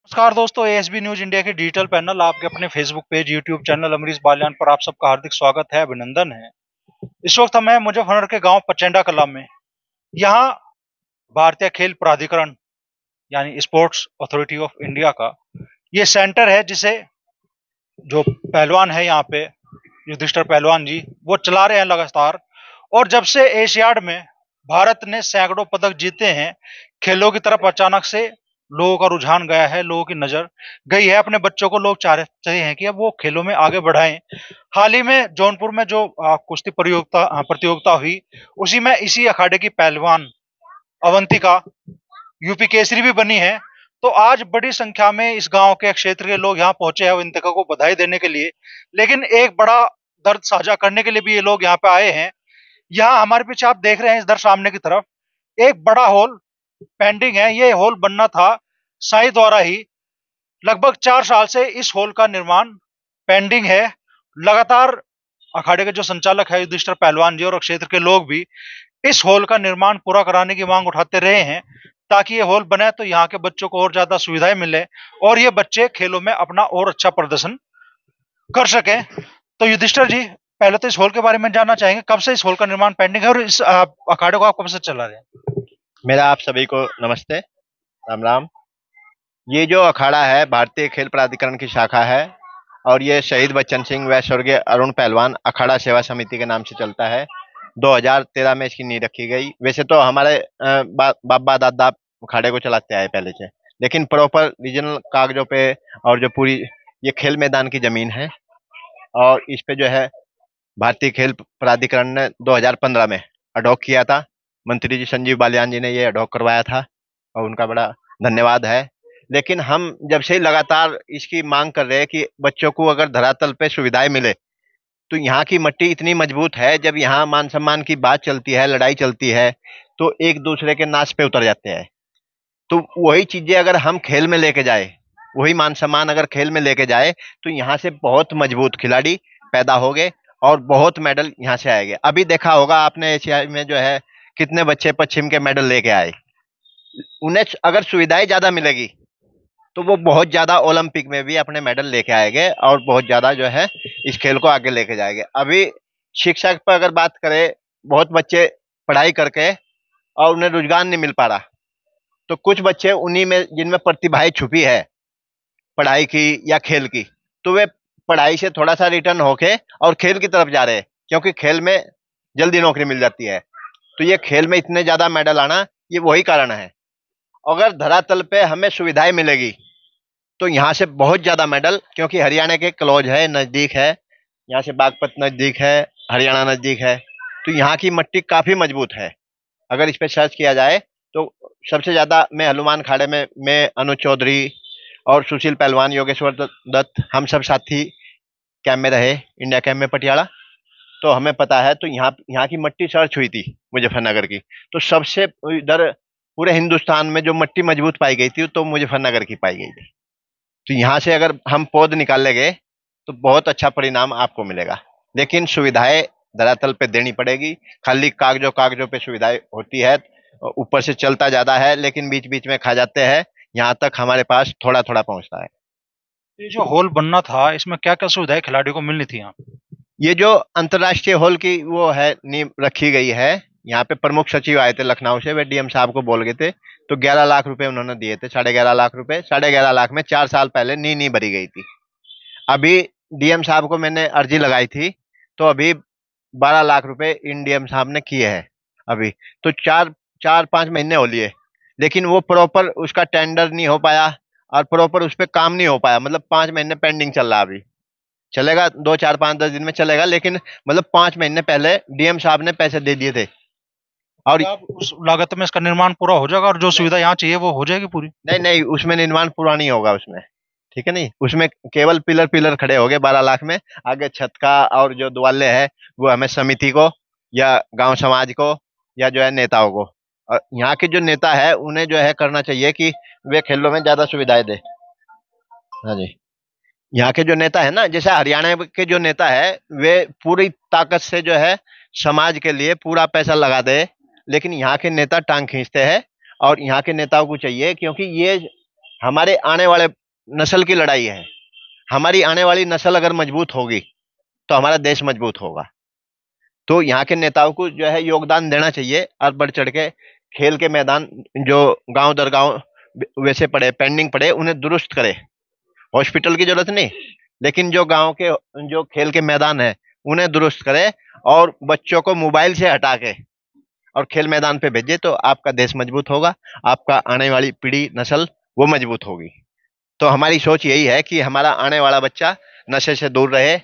नमस्कार दोस्तों, ASB news India के डिजिटल पैनल आपके अपने Facebook page, YouTube channel Amrish Baliyan पर आप सबका हार्दिक स्वागत है, अभिनंदन है। इस वक्त हम हैं मुजफ्फरनगर के गांव पचेंडा कला में। यहाँ भारतीय खेल प्राधिकरण यानी स्पोर्ट्स अथॉरिटी ऑफ इंडिया का ये सेंटर है, जिसे जो पहलवान है यहाँ पे युधिष्ठिर पहलवान जी वो चला रहे हैं लगातार। और जब से एशियाड में भारत ने सैकड़ों पदक जीते हैं, खेलों की तरफ अचानक से लोगों का रुझान गया है, लोगों की नजर गई है अपने बच्चों को। लोग चाहते हैं कि अब वो खेलों में आगे बढ़ाएं। हाल ही में जौनपुर में जो कुश्ती प्रतियोगिता हुई, उसी में इसी अखाड़े की पहलवान अवंतिका यूपी केसरी भी बनी है। तो आज बड़ी संख्या में इस गांव के क्षेत्र के लोग यहाँ पहुंचे हैं अवंतिका को बधाई देने के लिए, लेकिन एक बड़ा दर्द साझा करने के लिए भी ये लोग यहाँ पे आए हैं। यहाँ हमारे पीछे आप देख रहे हैं, इधर सामने की तरफ एक बड़ा हॉल पेंडिंग है। ये हॉल बनना था साई द्वारा ही। लगभग 4 साल से इस हॉल का निर्माण पेंडिंग है। लगातार अखाड़े के जो संचालक है युधिष्ठिर पहलवान जी और क्षेत्र के लोग भी इस हॉल का निर्माण पूरा कराने की मांग उठाते रहे हैं, ताकि ये हॉल बने तो यहाँ के बच्चों को और ज्यादा सुविधाएं मिले और ये बच्चे खेलों में अपना और अच्छा प्रदर्शन कर सके। तो युधिष्ठिर जी, पहले तो इस हॉल के बारे में जानना चाहेंगे, कब से इस हॉल का निर्माण पेंडिंग है और इस अखाड़े को आप कब से चला रहे हैं? मेरा आप सभी को नमस्ते, राम राम। ये जो अखाड़ा है भारतीय खेल प्राधिकरण की शाखा है और ये शहीद बच्चन सिंह व स्वर्गीय अरुण पहलवान अखाड़ा सेवा समिति के नाम से चलता है। 2013 में इसकी नींव रखी गई। वैसे तो हमारे बाबा दादा अखाड़े को चलाते आए पहले से, लेकिन प्रॉपर रीजनल कागजों पे और जो पूरी ये खेल मैदान की जमीन है और इस पे जो है भारतीय खेल प्राधिकरण ने 2015 में अडॉक किया था। मंत्री जी संजीव बालियान जी ने ये अडॉक करवाया था और उनका बड़ा धन्यवाद है। लेकिन हम जब से लगातार इसकी मांग कर रहे हैं कि बच्चों को अगर धरातल पे सुविधाएं मिले, तो यहाँ की मिट्टी इतनी मजबूत है, जब यहाँ मान सम्मान की बात चलती है, लड़ाई चलती है, तो एक दूसरे के नाश पे उतर जाते हैं। तो वही चीजें अगर हम खेल में लेके जाए, वही मान सम्मान अगर खेल में लेके जाए, तो यहाँ से बहुत मजबूत खिलाड़ी पैदा हो गए और बहुत मेडल यहाँ से आएंगे। अभी देखा होगा आपने एशिया में जो है कितने बच्चे पश्चिम के मेडल लेके आए। उन्हें अगर सुविधाएं ज्यादा मिलेगी तो वो बहुत ज्यादा ओलंपिक में भी अपने मेडल लेके आएंगे और बहुत ज्यादा जो है इस खेल को आगे लेके जाएंगे। अभी शिक्षा पर अगर बात करें, बहुत बच्चे पढ़ाई करके और उन्हें रोजगार नहीं मिल पा रहा, तो कुछ बच्चे उन्हीं में जिनमें प्रतिभाएं छुपी है पढ़ाई की या खेल की, तो वे पढ़ाई से थोड़ा सा रिटर्न होके और खेल की तरफ जा रहे हैं, क्योंकि खेल में जल्दी नौकरी मिल जाती है। तो ये खेल में इतने ज्यादा मेडल आना, ये वही कारण है। अगर धरातल पे हमें सुविधाएं मिलेगी तो यहाँ से बहुत ज्यादा मेडल, क्योंकि हरियाणा के क्लोज है, नजदीक है, यहाँ से बागपत नजदीक है, हरियाणा नजदीक है, तो यहाँ की मिट्टी काफी मजबूत है। अगर इस पे सर्च किया जाए तो सबसे ज्यादा मैं हनुमान खाड़े में मैं अनुज चौधरी और सुशील पहलवान, योगेश्वर दत्त, हम सब साथी कैंप में रहे, इंडिया कैंप में पटियाला। तो हमें पता है, तो यहाँ यहाँ की मिट्टी सर्च हुई थी मुजफ्फरनगर की, तो सबसे इधर पूरे हिंदुस्तान में जो मिट्टी मजबूत पाई गई थी तो मुजफ्फरनगर की पाई गई थी। तो यहाँ से अगर हम पौध निकाल लेंगे तो बहुत अच्छा परिणाम आपको मिलेगा। लेकिन सुविधाएं धरातल पे देनी पड़ेगी। खाली कागजों कागजों पे सुविधाएं होती है, ऊपर से चलता ज्यादा है लेकिन बीच बीच में खा जाते हैं। यहाँ तक हमारे पास थोड़ा थोड़ा पहुंचता है। ये जो हॉल बनना था, इसमें क्या क्या सुविधाएं खिलाड़ी को मिलनी थी यहाँ? ये जो अंतर्राष्ट्रीय हॉल की वो है नींव रखी गई है। यहाँ पे प्रमुख सचिव आए थे लखनऊ से, वे डीएम साहब को बोल गए थे, तो 11 लाख रुपए उन्होंने दिए थे, 11.5 लाख रुपए। 11.5 लाख में 4 साल पहले नींव नहीं भरी गई थी। अभी डीएम साहब को मैंने अर्जी लगाई थी, तो अभी 12 लाख रुपए इन डीएम साहब ने किए हैं अभी। तो 4-5 महीने हो लिए, लेकिन वो प्रॉपर उसका टेंडर नहीं हो पाया और प्रॉपर उस पर काम नहीं हो पाया। मतलब 5 महीने पेंडिंग चल रहा। अभी चलेगा 2, 4, 5, 10 दिन में चलेगा, लेकिन मतलब 5 महीने पहले डीएम साहब ने पैसे दे दिए थे। और अब उस लागत में इसका निर्माण पूरा हो जाएगा और जो नहीं सुविधा यहाँ चाहिए वो हो जाएगी पूरी? नहीं नहीं, उसमें निर्माण पूरा नहीं होगा उसमें, ठीक है। नहीं, उसमें केवल पिलर पिलर खड़े हो गए 12 लाख में। आगे छत का और जो द्वाले है वो हमें समिति को या गांव समाज को या जो है नेताओं को, और यहाँ के जो नेता है उन्हें जो है करना चाहिए कि वे खेलों में ज्यादा सुविधाएं दे। हाँ जी। यहाँ के जो नेता है ना, जैसे हरियाणा के जो नेता है, वे पूरी ताकत से जो है समाज के लिए पूरा पैसा लगा दे, लेकिन यहाँ के नेता टांग खींचते हैं। और यहाँ के नेताओं को चाहिए, क्योंकि ये हमारे आने वाले नस्ल की लड़ाई है। हमारी आने वाली नस्ल अगर मजबूत होगी तो हमारा देश मजबूत होगा। तो यहाँ के नेताओं को जो है योगदान देना चाहिए और बढ़ चढ़ के खेल के मैदान जो गांव दर गांव वैसे पड़े, पेंडिंग पड़े, उन्हें दुरुस्त करे। हॉस्पिटल की जरूरत नहीं, लेकिन जो गांव के जो खेल के मैदान है उन्हें दुरुस्त करे और बच्चों को मोबाइल से हटा के और खेल मैदान पे भेजे, तो आपका देश मजबूत होगा, आपका आने वाली पीढ़ी नस्ल वो मजबूत होगी। तो हमारी सोच यही है कि हमारा आने वाला बच्चा नशे से दूर रहे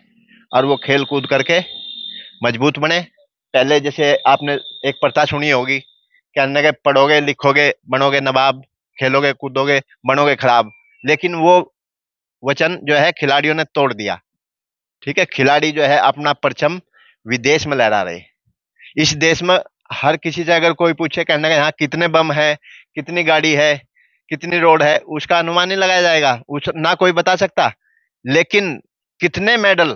और वो खेल कूद करके मजबूत बने। पहले जैसे आपने एक प्रथा सुनी होगी कि अन्य के पढ़ोगे लिखोगे बनोगे नवाब, खेलोगे कूदोगे बनोगे खराब, लेकिन वो वचन जो है खिलाड़ियों ने तोड़ दिया। ठीक है, खिलाड़ी जो है अपना परचम विदेश में लहरा रहे। इस देश में हर किसी से अगर कोई पूछे कहने का यहाँ कितने बम है, कितनी गाड़ी है, कितनी रोड है, उसका अनुमान नहीं लगाया जाएगा, उस ना कोई बता सकता। लेकिन कितने मेडल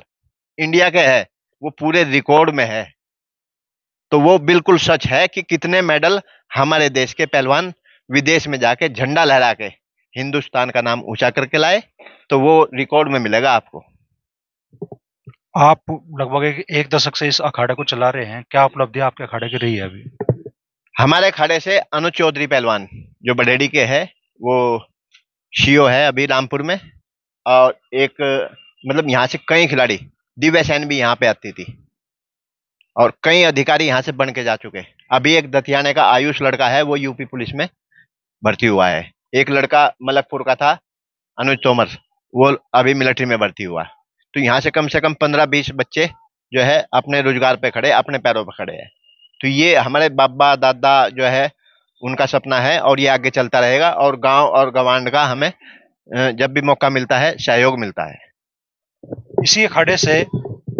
इंडिया के है वो पूरे रिकॉर्ड में है। तो वो बिल्कुल सच है कि कितने मेडल हमारे देश के पहलवान विदेश में जाके झंडा लहरा के हिंदुस्तान का नाम ऊंचा करके लाए, तो वो रिकॉर्ड में मिलेगा आपको। आप लगभग एक दशक से इस अखाड़े को चला रहे हैं, क्या उपलब्धि आपके अखाड़े की रही है अभी? हमारे अखाड़े से अनुज चौधरी पहलवान जो बडेड़ी के है, वो शियो है अभी रामपुर में। और एक मतलब यहाँ से कई खिलाड़ी, दिव्या सैन भी यहाँ पे आती थी और कई अधिकारी यहाँ से बन के जा चुके हैं। अभी एक दतियाने का आयुष लड़का है, वो यूपी पुलिस में भर्ती हुआ है। एक लड़का मलकपुर का था अनुज तोमर, वो अभी मिलिट्री में भर्ती हुआ। तो यहाँ से कम 15-20 बच्चे जो है अपने रोजगार पे खड़े, अपने पैरों पे खड़े हैं। तो ये हमारे बाबा दादा जो है उनका सपना है और ये आगे चलता रहेगा। और गांव और गवांड का हमें जब भी मौका मिलता है सहयोग मिलता है। इसी अखाड़े से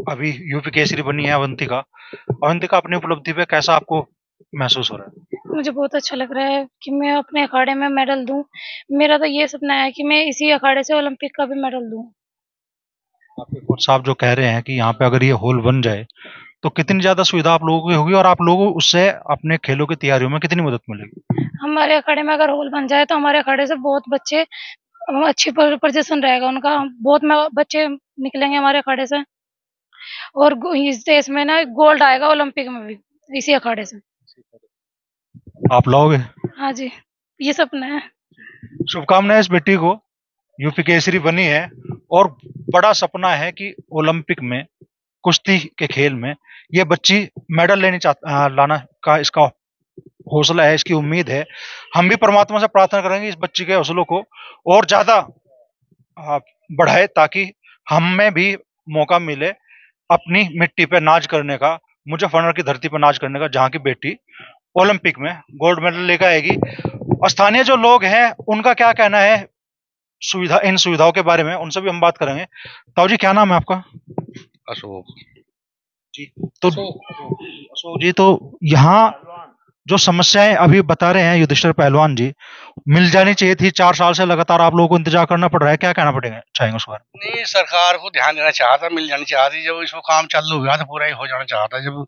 अभी यूपी केसरी बनी है अवंतिका। अवंतिका, अपनी उपलब्धि पे कैसा आपको महसूस हो रहा है? मुझे बहुत अच्छा लग रहा है कि मैं अपने अखाड़े में मेडल दूं। मेरा तो ये सपना है कि मैं इसी अखाड़े से ओलंपिक का भी मेडल दूं। आपके कोच साहब जो कह रहे हैं कि यहाँ पे अगर ये हॉल बन जाए तो कितनी ज्यादा सुविधा आप लोगों की होगी और आप लोगों उससे अपने खेलों की तैयारियों में कितनी मदद मिलेगी? हमारे अखाड़े में अगर हॉल बन जाए तो हमारे अखाड़े से बहुत बच्चे अच्छी प्रदर्शन रहेगा उनका, बहुत बच्चे निकलेंगे हमारे अखाड़े से और इस देश में ना गोल्ड आएगा ओलंपिक में भी इसी अखाड़े से। आप लाओगे? हाँ जी, ये सपना है। शुभकामनाएं इस बेटी को, यूपी केसरी बनी है और बड़ा सपना है कि ओलंपिक में कुश्ती के खेल में ये बच्ची मेडल लाना का इसका हौसला है, इसकी उम्मीद है। हम भी परमात्मा से प्रार्थना करेंगे इस बच्ची के हौसलों को और ज्यादा बढ़ाए ताकि हमें भी मौका मिले अपनी मिट्टी पे नाच करने का, मुजफ्फरनगर की धरती पर नाच करने का, जहाँ की बेटी ओलंपिक में गोल्ड मेडल लेकर आएगी। स्थानीय जो लोग हैं उनका क्या कहना है इन सुविधाओं के बारे में, उनसे भी हम बात करेंगे। ताऊ जी, क्या नाम है आपका? अशोक जी। तो अशोक जी, तो यहाँ जो समस्याएं अभी बता रहे हैं युधिष्ठिर पहलवान जी, मिल जानी चाहिए थी। 4 साल से लगातार आप लोगों को इंतजार करना पड़ रहा है, क्या कहना पड़ेगा चाहेंगे उस बारे में? नहीं, सरकार को ध्यान देना चाहता, मिल जानी चाहती। जब इसको काम चालू हुआ तो पूरा ही हो जाना चाहता। जब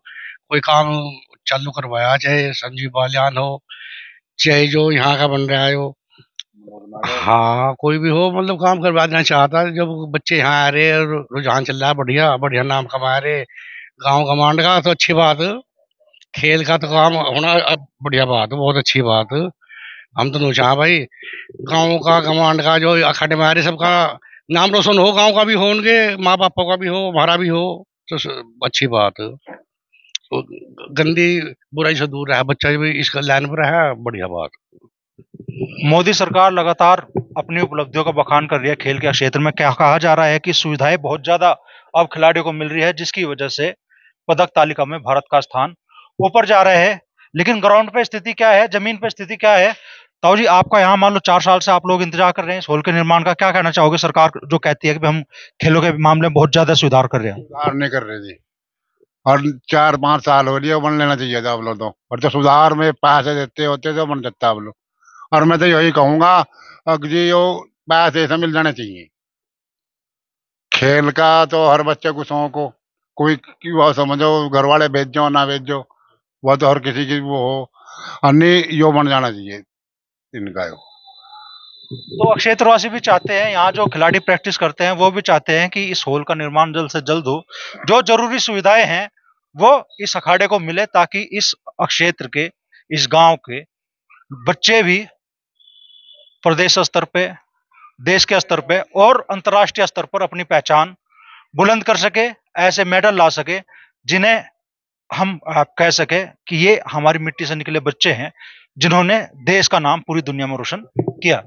कोई काम चालू करवाया, चाहे संजीव बालियान हो, चाहे जो यहाँ का बन रहा है हो, हाँ कोई भी हो, मतलब काम करवा देना चाहता। जब बच्चे यहाँ आ रहे और रुझान चल रहा है, बढ़िया बढ़िया नाम कमा रहे गांव कमांड का, तो अच्छी बात। खेल का तो काम होना अब बढ़िया बात, बहुत अच्छी बात। हम तो नहीं चाह भाई गांव का कमांड का जो अखाड़े में आ रहे सबका नाम रोशन हो, गांव का भी हो, उनके माँ बापों का भी हो, हमारा भी हो, तो अच्छी बात। तो गंदी बुराई से दूर रहा बच्चा, भी इस लाइन पर है, बढ़िया बात। मोदी सरकार लगातार अपनी उपलब्धियों का बखान कर रही है खेल के क्षेत्र में। क्या कहा जा रहा है कि सुविधाएं बहुत ज्यादा अब खिलाड़ियों को मिल रही है, जिसकी वजह से पदक तालिका में भारत का स्थान ऊपर जा रहे हैं। लेकिन ग्राउंड पे स्थिति क्या है, जमीन पे स्थिति क्या है? ताऊ जी, आपका यहाँ मान लो 4 साल से आप लोग इंतजार कर रहे हैं इस हॉल के निर्माण का, क्या कहना चाहोगे? सरकार जो कहती है कि हम खेलों के मामले में बहुत ज्यादा सुधार कर रहे हैं। सुधार नहीं कर रहे जी, और 4-5 साल हो लिए, बन लेना चाहिए था आप लोग तो। और तो सुधार में पैसे देते होते तो बन सकता आप लोग। और मैं तो यही कहूंगा जी, यो पैसे से मिल जाने चाहिए। खेल का तो हर बच्चे को शौक हो, कोई वो समझो घर वाले भेजो ना भेजो, वो तो हर किसी की वो हो, अन्य यो बन जाना चाहिए इनका यो। तो क्षेत्रवासी भी चाहते हैं, यहाँ जो खिलाड़ी प्रैक्टिस करते हैं वो भी चाहते हैं कि इस हॉल का निर्माण जल्द से जल्द हो। जो जरूरी सुविधाएं हैं वो इस अखाड़े को मिले, ताकि इस क्षेत्र के, इस गांव के बच्चे भी प्रदेश स्तर पे, देश के स्तर पे और अंतर्राष्ट्रीय स्तर पर अपनी पहचान बुलंद कर सके, ऐसे मेडल ला सके जिन्हें हम कह सके कि ये हमारी मिट्टी से निकले बच्चे हैं जिन्होंने देश का नाम पूरी दुनिया में रोशन किया।